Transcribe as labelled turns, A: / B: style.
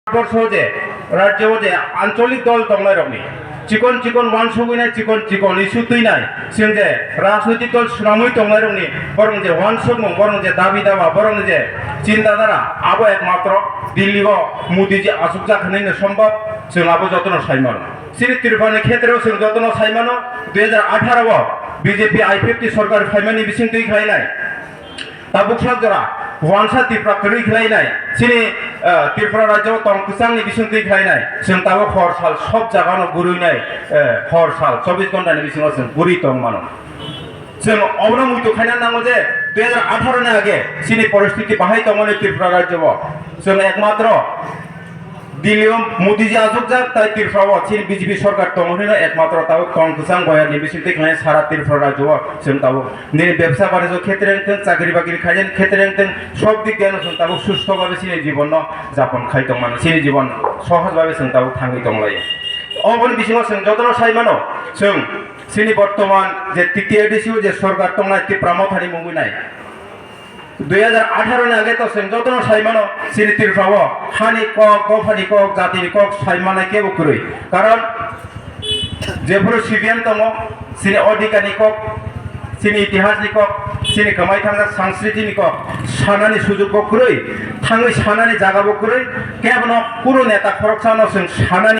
A: ভারতবর্ষ যে রাজ্য যে আঞ্চলিক দল দংনাই রকমনি চিকন চিকন ওয়ানসুই নাই চিকন চিকন ইস্যু তুই নাই जों যে রাজনৈতিক দল সুনামই দংনাই রকমনি বরং যে ওয়ানসুক বরং যে দাবি দাবা বরং যে চিন্তাধারা আবো একমাত্র দিল্লি মোদি যে আসুক जाखानायनो সম্ভব जों আবো যতন সাইমান সিনি ত্রিপুরাनि ক্ষেত্রেও जों যতন সাইমান 2018 বিজেপি আই50 সরকার ফাইমানি বিসিং তুই খাইনাই তাবুকসাক জরা ওয়ানসা ত্রিপুরা করি খাইনাই সিনি ত্রিপুরা রাজ্য তংকুসাংনি বিসিং তুই খাইনাই जों তাবো হর সাল সব জায়গানো গুরুইনাই হর সাল 24 ঘন্টাनि বিসিङाव जों गुरि दं मानो जों अबनो मुइतो खायना नांगौ जे 2018 नि आगे सिनि परिस्थिति बाहाय दंमोन त्रिपुरा राज्यआव जों एकमात्र दिल्लीआव मोदी जी आजुक जाक ताई त्रिपुराआव सिनि बीजेपी सरकार दंमोन एकमात्र ताबो तंकुसां गयानि बिसिं तुइ खाय सारा त्रिपुरा राज्यआव जों ताबो नि व्यवसाय बाणिज्य क्षेत्रे चाकरि बाकरि खायन क्षेत्रे सब दिक दियानो जों ताबो सुस्थभावे सिनि जीवन जापन खाय दं मानो सिनि जीवन सहजभावे जों ताबो थाङै दंलायो अबनि बिसिङाव जों जतन सायमानो जों सिनि बर्तमान जे टिटिआइडिसिउ जे सरकार दंनाय त्रिपुरा मथानि मुंगुनाय 2018 नि आगे तो जों जतन सायमानो सिनि त्रिपुराआव हानि कक गफानि कक जातिनि कक सायमानाय केबो कुरै कारण जेफोर सिबियान दङ सिनि अधिकारनि कक सिनि इतिहासनि कक सिनि कमाय थांगा संस्कृतिनि कक सानानि सुजुगबो कुरै थाङै सानानि जागाबो कुरै केबनो कुनु नेता खरकसानो जों सानानि